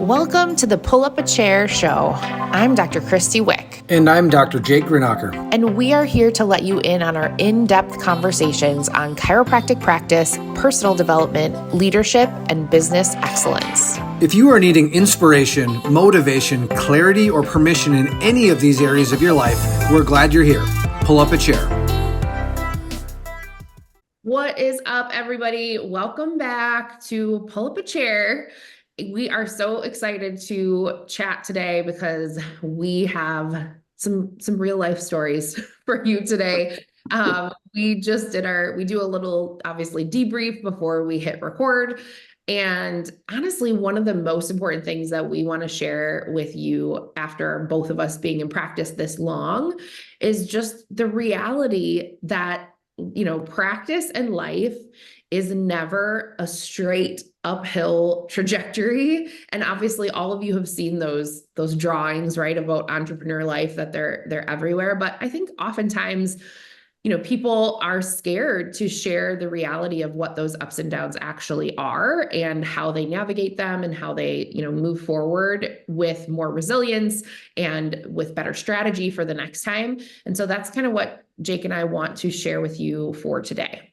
Welcome to the Pull Up a Chair show. I'm Dr. Christy Wick. And I'm Dr. Jake Grenacher. And we are here to let you in on our in-depth conversations on chiropractic practice, personal development, leadership, and business excellence. If you are needing inspiration, motivation, clarity, or permission in any of these areas of your life, we're glad you're here. Pull up a chair. What is up, everybody? Welcome back to Pull Up a Chair. We are so excited to chat today because we have some real life stories for you today. We do a little, obviously, debrief before we hit record. And honestly, one of the most important things that we want to share with you after both of us being in practice this long is just the reality that, practice and life is never a straight uphill trajectory. And obviously all of you have seen those drawings, right, about entrepreneur life, that they're everywhere. But I think oftentimes, people are scared to share the reality of what those ups and downs actually are and how they navigate them and how they, move forward with more resilience and with better strategy for the next time. And so that's kind of what Jake and I want to share with you for today.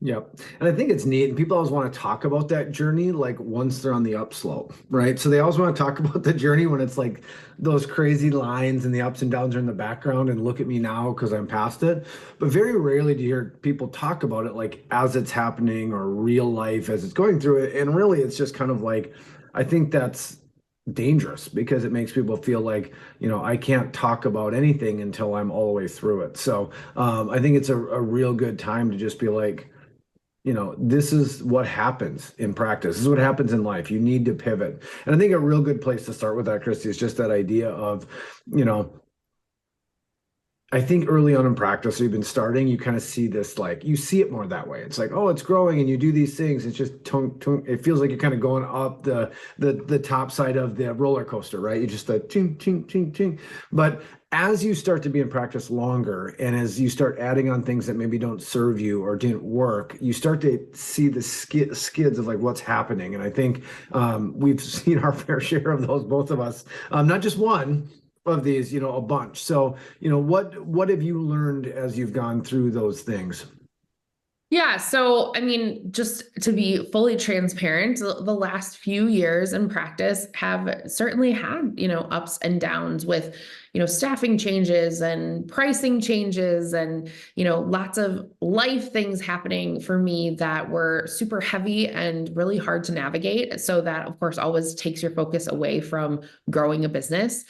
Yep. And I think it's neat. And people always want to talk about that journey, like once they're on the upslope, right? So they always want to talk about the journey when it's like those crazy lines and the ups and downs are in the background and look at me now because I'm past it. But very rarely do you hear people talk about it like as it's happening or real life as it's going through it. And really, it's just kind of like, I think that's dangerous because it makes people feel like, I can't talk about anything until I'm all the way through it. So I think it's a real good time to just be like, this is what happens in practice. This is what happens in life. You need to pivot. And I think a real good place to start with that, Christy, is just that idea of, I think early on in practice, so you've been starting, you kind of see this, like, you see it more that way. It's like, oh, it's growing and you do these things. It's just, it feels like you're kind of going up the top side of the roller coaster, right? You just ching, ching, ching, ching. But as you start to be in practice longer and as you start adding on things that maybe don't serve you or didn't work, you start to see the skids of like what's happening. And I think we've seen our fair share of those, both of us, not just one of these, a bunch. So, what have you learned as you've gone through those things? Yeah. So, just to be fully transparent, the last few years in practice have certainly had, ups and downs with, staffing changes and pricing changes and, lots of life things happening for me that were super heavy and really hard to navigate. So that, of course, always takes your focus away from growing a business.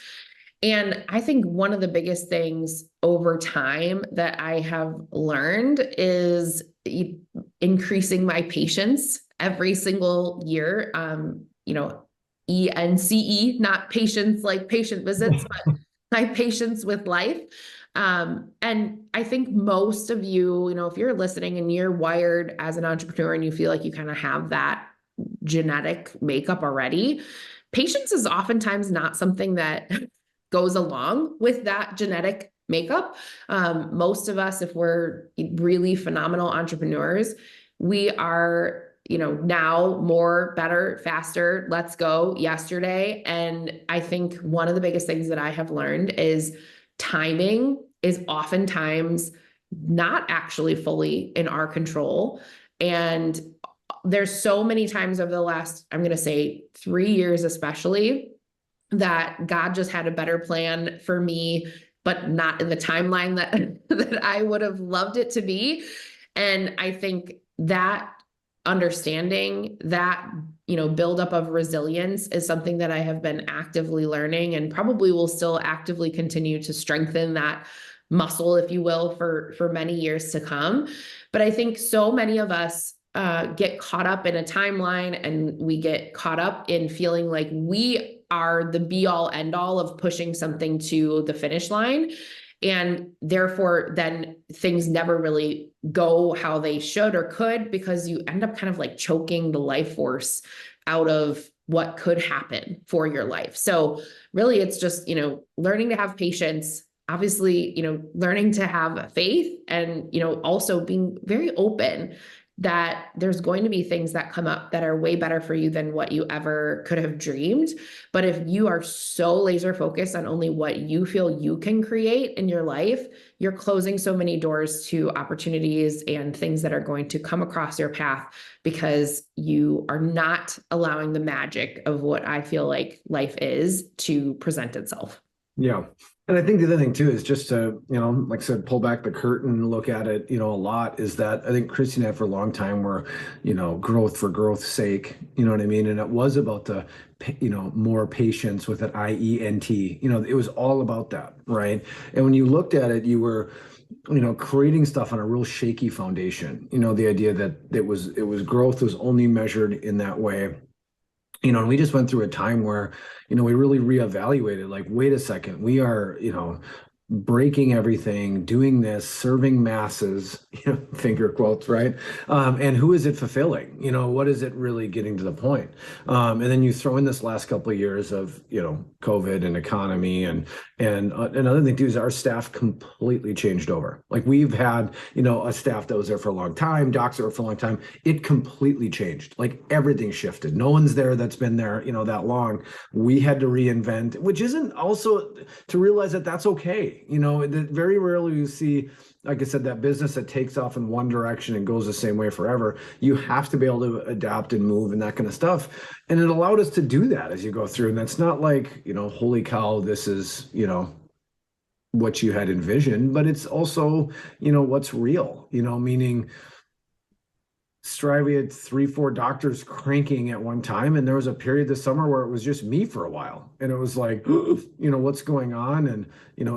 And I think one of the biggest things over time that I have learned is increasing my patience every single year. ENCE, not patience like patient visits, but my patience with life. And I think most of you, if you're listening and you're wired as an entrepreneur and you feel like you kind of have that genetic makeup already, patience is oftentimes not something that goes along with that genetic makeup. Most of us, if we're really phenomenal entrepreneurs, we are, now more, better, faster, let's go yesterday. And I think one of the biggest things that I have learned is timing is oftentimes not actually fully in our control. And there's so many times over the last, I'm going to say 3 years, especially, that God just had a better plan for me, but not in the timeline that I would have loved it to be. And I think that understanding, that, buildup of resilience is something that I have been actively learning and probably will still actively continue to strengthen that muscle, if you will, for many years to come. But I think so many of us get caught up in a timeline and we get caught up in feeling like we are the be all end all of pushing something to the finish line. And therefore, then things never really go how they should or could, because you end up kind of like choking the life force out of what could happen for your life. So really, it's just, learning to have patience, obviously, learning to have faith and, also being very open. that there's going to be things that come up that are way better for you than what you ever could have dreamed. But if you are so laser focused on only what you feel you can create in your life, you're closing so many doors to opportunities and things that are going to come across your path because you are not allowing the magic of what I feel like life is to present itself. Yeah. And I think the other thing too is just to, like I said, pull back the curtain and look at it, a lot is that I think Christy and I for a long time were, growth for growth's sake, you know what I mean? And it was about the, more patience with an IENT, it was all about that, right? And when you looked at it, you were, creating stuff on a real shaky foundation, the idea that it was growth was only measured in that way. And we just went through a time where, we really reevaluated, like, wait a second, we are, breaking everything, doing this, serving masses, finger quotes, right? And who is it fulfilling? What is it really getting to the point? And then you throw in this last couple of years of, COVID and economy and another thing too is our staff completely changed over. Like we've had, a staff that was there for a long time, docs that were for a long time. It completely changed. Like everything shifted. No one's there that's been there, that long. We had to reinvent, which isn't also to realize that that's okay. That very rarely you see, like I said, that business that takes off in one direction and goes the same way forever. You have to be able to adapt and move and that kind of stuff. And it allowed us to do that as you go through. And that's not like, holy cow, this is, what you had envisioned, but it's also, what's real, meaning Strive, we had 3-4 doctors cranking at one time, and there was a period this summer where it was just me for a while, and it was like, what's going on, and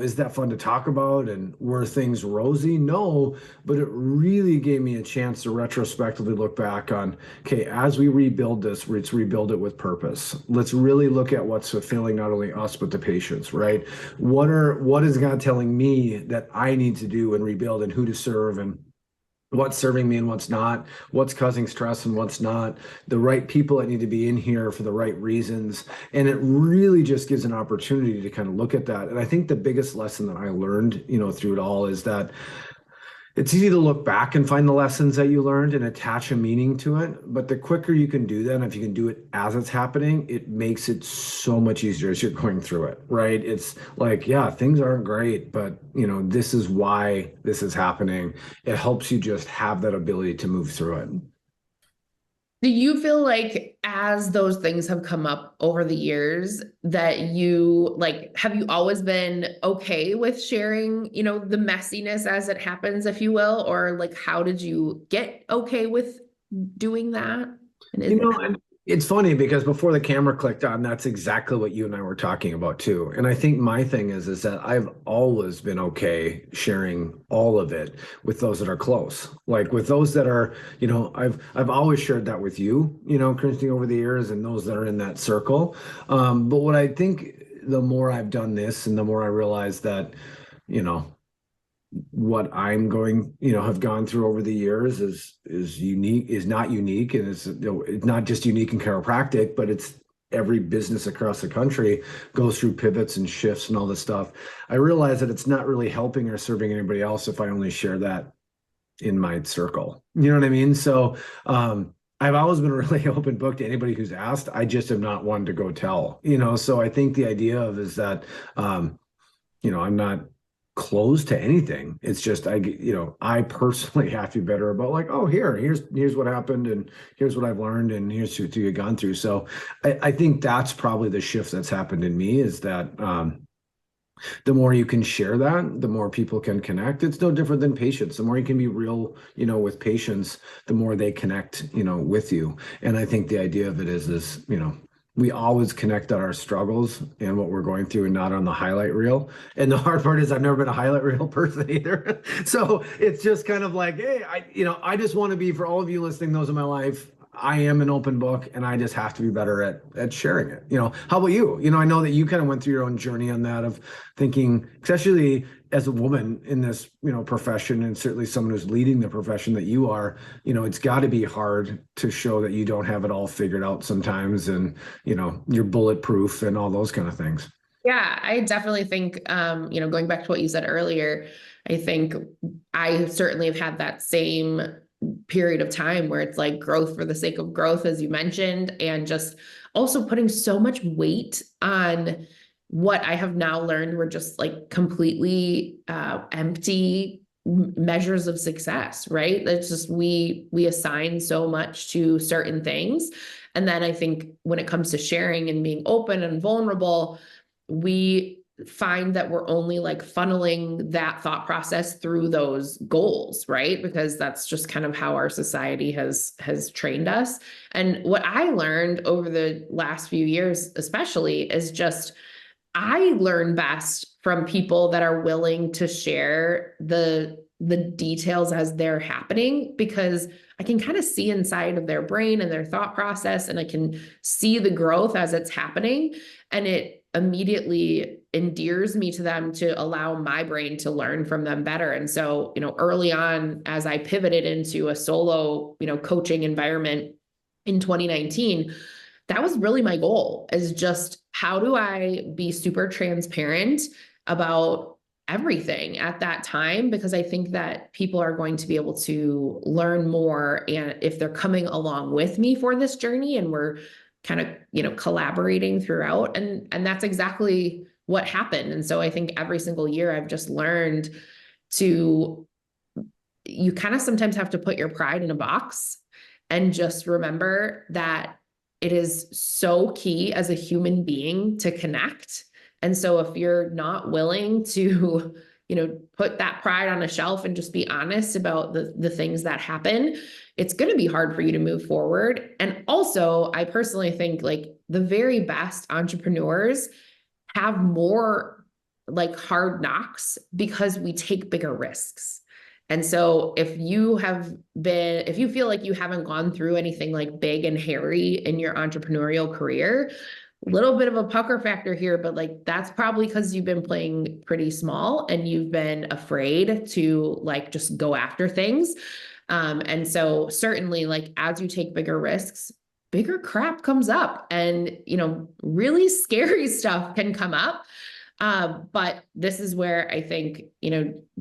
is that fun to talk about, and were things rosy? No, but it really gave me a chance to retrospectively look back on, okay, as we rebuild this, let's rebuild it with purpose. Let's really look at what's fulfilling not only us but the patients, right? What is God telling me that I need to do and rebuild, and who to serve, and what's serving me and what's not, what's causing stress and what's not, the right people that need to be in here for the right reasons. And it really just gives an opportunity to kind of look at that. And I think the biggest lesson that I learned, through it all is that it's easy to look back and find the lessons that you learned and attach a meaning to it. But the quicker you can do that, and if you can do it as it's happening, it makes it so much easier as you're going through it, right? It's like, yeah, things aren't great, but this is why this is happening. It helps you just have that ability to move through it. Do you feel like as those things have come up over the years that have you always been okay with sharing, the messiness as it happens, if you will, or like, how did you get okay with doing that? And and it's funny because before the camera clicked on, that's exactly what you and I were talking about too. And I think my thing is that I've always been okay sharing all of it with those that are close. Like with those that are, I've always shared that with you, Christine, over the years, and those that are in that circle. But what I think the more I've done this and the more I realize that, what I'm going, have gone through over the years is unique, is not unique. And it's not just unique in chiropractic, but it's every business across the country goes through pivots and shifts and all this stuff. I realize that it's not really helping or serving anybody else if I only share that in my circle. You know what I mean? So, I've always been really open book to anybody who's asked. I just am not one to go tell, so I think the idea of is that, I'm not closed to anything. It's just I personally have to be better about like, oh, here's what happened, and here's what I've learned, and here's what you've gone through. So I think that's probably the shift that's happened in me is that the more you can share that, the more people can connect. It's no different than patients. The more you can be real, with patients, the more they connect, with you. And I think the idea of it is we always connect on our struggles and what we're going through and not on the highlight reel. And the hard part is I've never been a highlight reel person either. So it's just kind of like, hey, I just want to be, for all of you listening, those in my life, I am an open book and I just have to be better at sharing it. How about you? I know that you kind of went through your own journey on that of thinking, especially as a woman in this, profession, and certainly someone who's leading the profession that you are, it's got to be hard to show that you don't have it all figured out sometimes, and, you're bulletproof and all those kind of things. Yeah, I definitely think, going back to what you said earlier, I think I certainly have had that same period of time where it's like growth for the sake of growth, as you mentioned, and just also putting so much weight on what I have now learned were just like completely empty measures of success, right? That's just we assign so much to certain things. And then I think when it comes to sharing and being open and vulnerable, we find that we're only like funneling that thought process through those goals, right? Because that's just kind of how our society has trained us. And what I learned over the last few years especially is just I learn best from people that are willing to share the details as they're happening, because I can kind of see inside of their brain and their thought process, and I can see the growth as it's happening, and it immediately endears me to them to allow my brain to learn from them better. And so, early on, as I pivoted into a solo, coaching environment in 2019, that was really my goal, is just how do I be super transparent about everything at that time? Because I think that people are going to be able to learn more, and if they're coming along with me for this journey and we're kind of, collaborating throughout, and that's exactly what happened. And so I think every single year I've just learned you kind of sometimes have to put your pride in a box and just remember that it is so key as a human being to connect. And so if you're not willing to, put that pride on a shelf and just be honest about the things that happen, it's going to be hard for you to move forward. And also, I personally think like the very best entrepreneurs have more like hard knocks because we take bigger risks. And so if you feel like you haven't gone through anything like big and hairy in your entrepreneurial career, a little bit of a pucker factor here, but like that's probably because you've been playing pretty small and you've been afraid to like just go after things. And so certainly like as you take bigger risks, bigger crap comes up, and really scary stuff can come up. But this is where I think,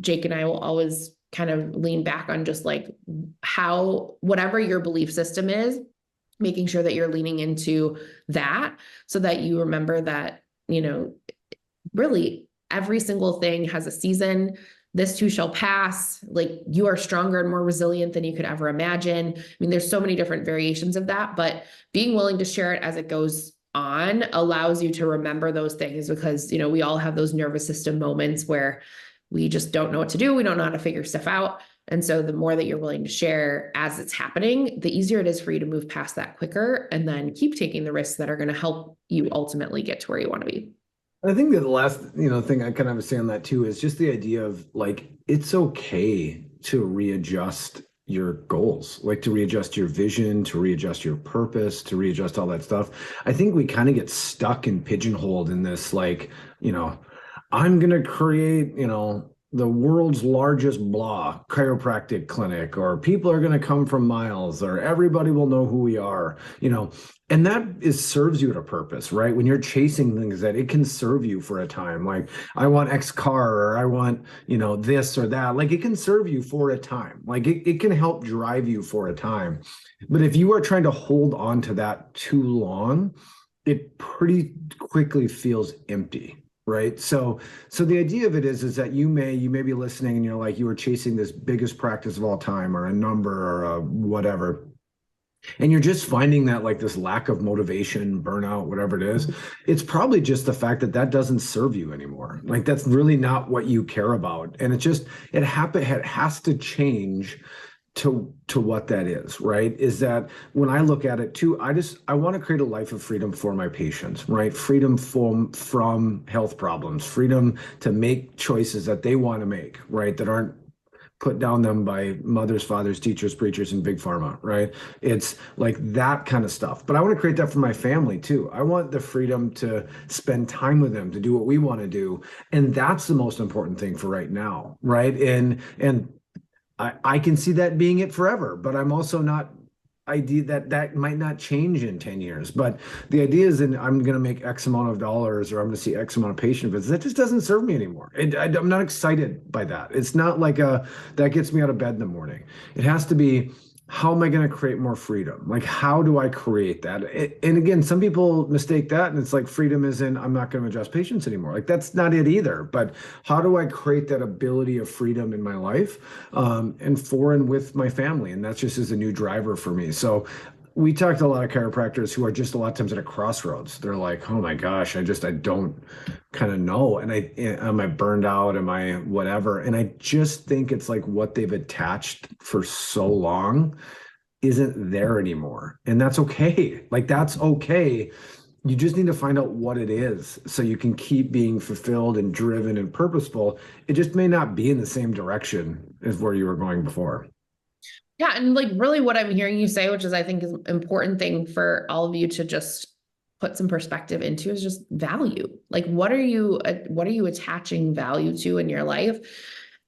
Jake and I will always kind of lean back on just like how, whatever your belief system is, making sure that you're leaning into that so that you remember that, really every single thing has a season. This too shall pass. Like you are stronger and more resilient than you could ever imagine. I mean, there's so many different variations of that, but being willing to share it as it goes on allows you to remember those things, because, we all have those nervous system moments where we just don't know what to do. We don't know how to figure stuff out. And so the more that you're willing to share as it's happening, the easier it is for you to move past that quicker and then keep taking the risks that are going to help you ultimately get to where you want to be. I think that the last, thing I kind of say on that too is just the idea of like, it's okay to readjust your goals, like to readjust your vision, to readjust your purpose, to readjust all that stuff. I think we kind of get stuck and pigeonholed in this, like, I'm going to create, the world's largest blah chiropractic clinic, or people are going to come from miles, or everybody will know who we are, and that serves you at a purpose, right? When you're chasing things that it can serve you for a time, like I want X car, or I want, this or that, like it can serve you for a time, like it can help drive you for a time. But if you are trying to hold on to that too long, it pretty quickly feels empty. Right. So the idea of it is that you may be listening and you're like, you were chasing this biggest practice of all time, or a number, or a whatever. And you're just finding that like this lack of motivation, burnout, whatever it is, it's probably just the fact that doesn't serve you anymore. Like that's really not what you care about. And it has to change to what that is, right? Is that when I look at it too, I want to create a life of freedom for my patients, right? Freedom from health problems, freedom to make choices that they want to make, right? That aren't put down them by mothers, fathers, teachers, preachers, and big pharma, right? It's like that kind of stuff. But I want to create that for my family too. I want the freedom to spend time with them, to do what we want to do. And that's the most important thing for right now, right? And I can see that being it forever, but I'm also not idea that might not change in 10 years. But the idea is that I'm going to make X amount of dollars, or I'm going to see X amount of patient visits. That just doesn't serve me anymore. I'm not excited by that. It's not like that gets me out of bed in the morning. It has to be, how am I going to create more freedom? Like, how do I create that? And again, some people mistake that, and it's like freedom isn't, I'm not going to adjust patients anymore. Like, that's not it either. But how do I create that ability of freedom in my life, and for and with my family? And that's just as a new driver for me. So we talked to a lot of chiropractors who are just a lot of times at a crossroads. They're like, oh my gosh, I don't kind of know. And am I burned out? Am I whatever? And I just think it's like what they've attached for so long isn't there anymore. And that's okay. Like, that's okay. You just need to find out what it is so you can keep being fulfilled and driven and purposeful. It just may not be in the same direction as where you were going before. Yeah. And like really what I'm hearing you say, which is I think is an important thing for all of you to just put some perspective into, is just value. Like what are you attaching value to in your life?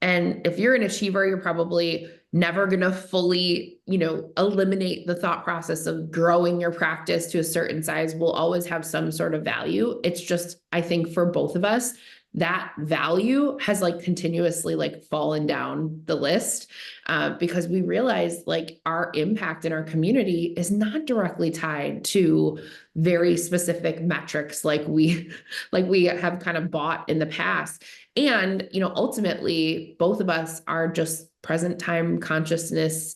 And if you're an achiever, you're probably never going to fully, eliminate the thought process of growing your practice to a certain size. Will always have some sort of value. It's just, I think for both of us, that value has like continuously like fallen down the list, because we realize like our impact in our community is not directly tied to very specific metrics like we have kind of bought in the past. And ultimately both of us are just present time consciousness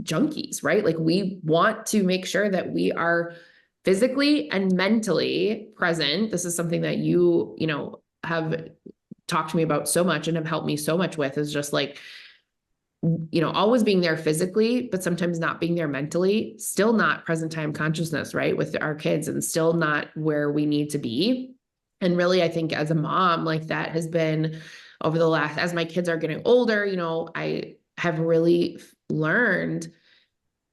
junkies, right? Like we want to make sure that we are physically and mentally present. This is something that you have talked to me about so much and have helped me so much with, is just like, always being there physically, but sometimes not being there mentally, still not present time consciousness, right? With our kids, and still not where we need to be. And really, I think as a mom, like that has been over the last, as my kids are getting older, I have really learned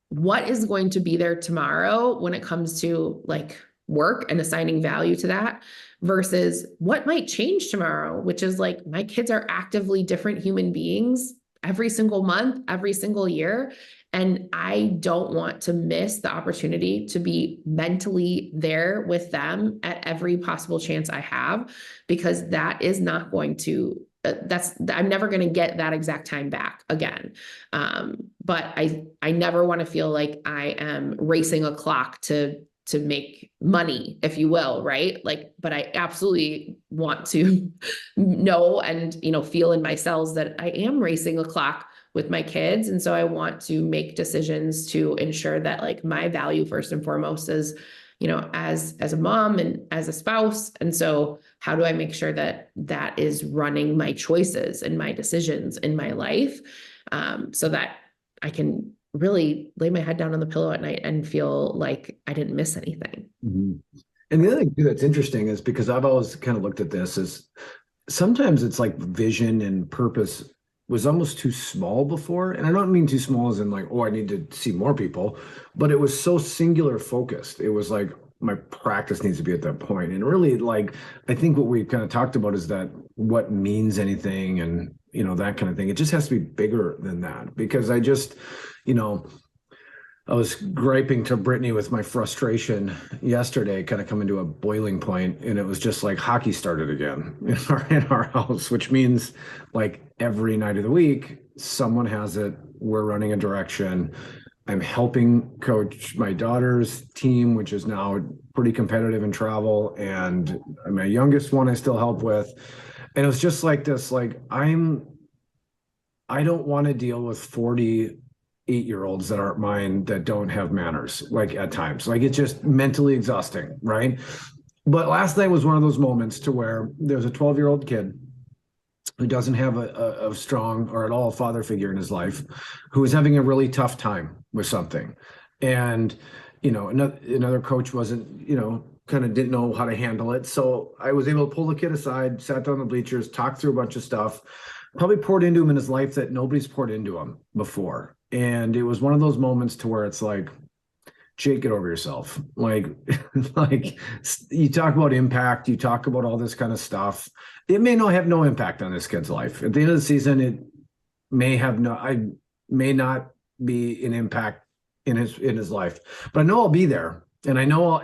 what is going to be there tomorrow when it comes to like work and assigning value to that, versus what might change tomorrow, which is like my kids are actively different human beings every single month, every single year. And I don't want to miss the opportunity to be mentally there with them at every possible chance I have, because that is not going to, I'm never going to get that exact time back again. But I never want to feel like I am racing a clock to make money, if you will, right? Like, but I absolutely want to know and, feel in my cells that I am racing a clock with my kids. And so I want to make decisions to ensure that like my value first and foremost is, as a mom and as a spouse. And so how do I make sure that that is running my choices and my decisions in my life, so that I can really lay my head down on the pillow at night and feel like I didn't miss anything. Mm-hmm. And the other thing too that's interesting is, because I've always kind of looked at this, is sometimes it's like vision and purpose was almost too small before. And I don't mean too small as in like, oh, I need to see more people, but it was so singular focused. It was like, my practice needs to be at that point. And really, like, I think what we've kind of talked about is that what means anything, and, that kind of thing. It just has to be bigger than that, because I just, I was griping to Brittany with my frustration yesterday, kind of coming to a boiling point, and it was just like hockey started again in our house, which means like every night of the week, someone has it. We're running a direction. I'm helping coach my daughter's team, which is now pretty competitive in travel, and my youngest one I still help with. And it was just like this, like I don't want to deal with 48-year-olds that aren't mine, that don't have manners, like at times. Like, it's just mentally exhausting, right? But last night was one of those moments to where there's a 12-year-old kid who doesn't have a strong or at all father figure in his life, who is having a really tough time with something. And, another coach wasn't, kind of didn't know how to handle it. So I was able to pull the kid aside, sat down on the bleachers, talked through a bunch of stuff, probably poured into him in his life that nobody's poured into him before. And it was one of those moments to where it's like, Jake, get over yourself. Like, like, you talk about impact, you talk about all this kind of stuff. It may not have no impact on this kid's life. At the end of the season, it may not be an impact in his life, but I know I'll be there. And I know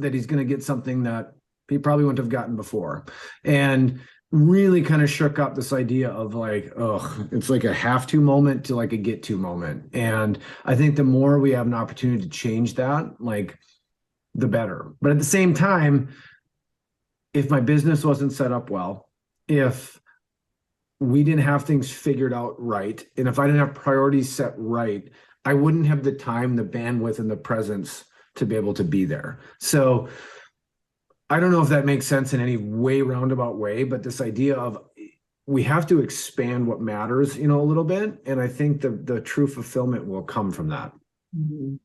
that he's going to get something that he probably wouldn't have gotten before. And really kind of shook up this idea of like, oh, it's like a have to moment to like a get to moment. And I think the more we have an opportunity to change that, like the better. But at the same time, if my business wasn't set up well, if we didn't have things figured out right, and if I didn't have priorities set right, I wouldn't have the time, the bandwidth, and the presence to be able to be there. So I don't know if that makes sense in any way roundabout way, but this idea of we have to expand what matters, a little bit. And I think the true fulfillment will come from that. Mhm.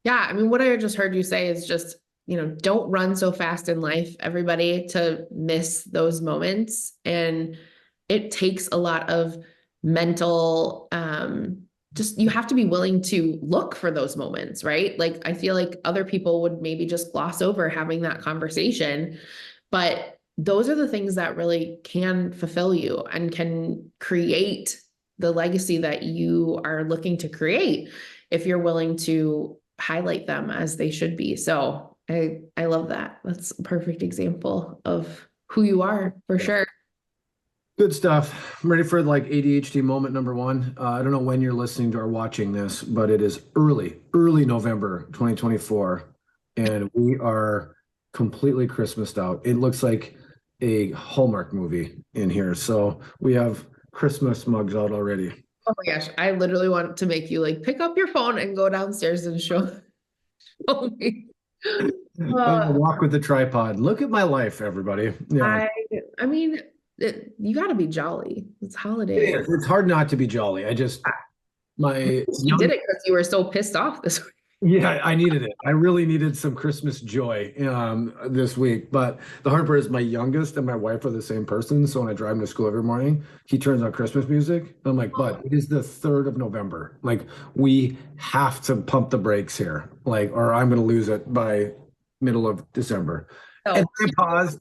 Yeah. I mean, what I just heard you say is just, don't run so fast in life, everybody, to miss those moments. And it takes a lot of mental, just you have to be willing to look for those moments, right? Like, I feel like other people would maybe just gloss over having that conversation, but those are the things that really can fulfill you and can create the legacy that you are looking to create if you're willing to highlight them as they should be. So I love that. That's a perfect example of who you are for sure. Good stuff. I'm ready for like ADHD moment number one. I don't know when you're listening to or watching this, but it is early November 2024, and we are completely Christmased out. It looks like a Hallmark movie in here. So we have Christmas mugs out already. Oh my gosh, I literally want to make you like pick up your phone and go downstairs and show me. I'm gonna walk with the tripod. Look at my life, everybody. Yeah. I mean, you got to be jolly. It's holiday. It's hard not to be jolly. You did it because you were so pissed off this week. Yeah, I needed it. I really needed some Christmas joy this week. But the hard part is my youngest and my wife are the same person. So when I drive him to school every morning, he turns on Christmas music. I'm like, but it is the 3rd of November. Like, we have to pump the brakes here, like, or I'm going to lose it by middle of December. Oh. And I paused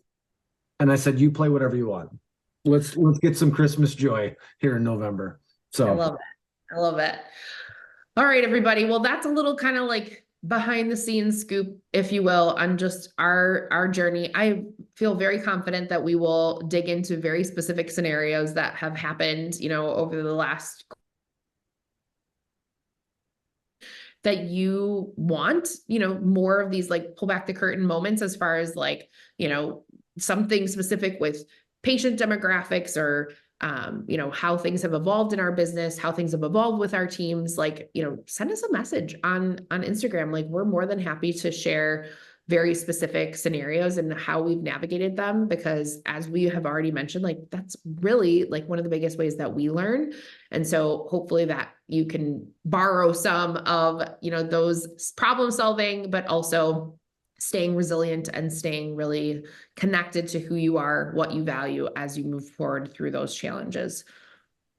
and I said, you play whatever you want. Let's get some Christmas joy here in November. So I love it. I love it. All right, everybody. Well, that's a little kind of like behind the scenes scoop, if you will, on just our journey. I feel very confident that we will dig into very specific scenarios that have happened, over the last that you want, more of these like pull back the curtain moments as far as like, something specific with patient demographics or how things have evolved in our business, how things have evolved with our teams, like, send us a message on Instagram. Like, we're more than happy to share very specific scenarios and how we've navigated them, because as we have already mentioned, like, that's really like one of the biggest ways that we learn. And so hopefully that you can borrow some of, those problem solving, but also staying resilient and staying really connected to who you are, what you value as you move forward through those challenges.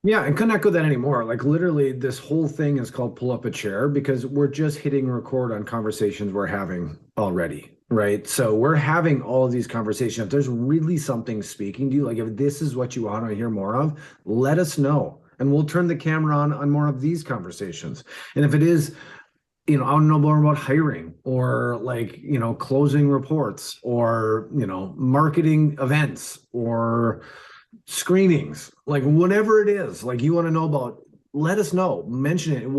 Yeah, and couldn't echo that anymore. Like, literally, this whole thing is called Pull Up a Chair because we're just hitting record on conversations we're having already, right? So we're having all of these conversations. If there's really something speaking to you, like if this is what you want to hear more of, let us know. And we'll turn the camera on more of these conversations. And if it is, I don't know more about hiring or like, closing reports or, marketing events or screenings, like whatever it is, like you want to know about, let us know, mention it. And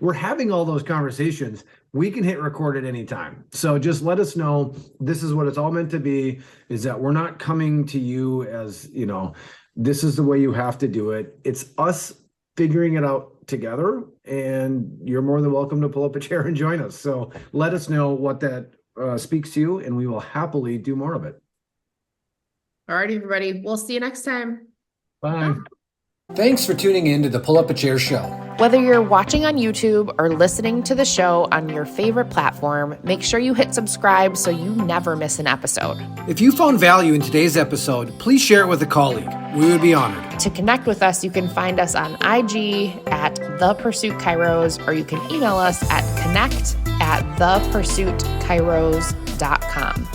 we're having all those conversations. We can hit record at any time. So just let us know. This is what it's all meant to be, is that we're not coming to you as, this is the way you have to do it. It's us figuring it out together, and you're more than welcome to pull up a chair and join us. So let us know what that speaks to you, and we will happily do more of it. All right, everybody. We'll see you next time. Bye. Thanks for tuning in to the Pull Up a Chair show. Whether you're watching on YouTube or listening to the show on your favorite platform, make sure you hit subscribe so you never miss an episode. If you found value in today's episode, please share it with a colleague. We would be honored. To connect with us, you can find us on IG at The Pursuit Kairos, or you can email us at connect@thepursuitkairos.com.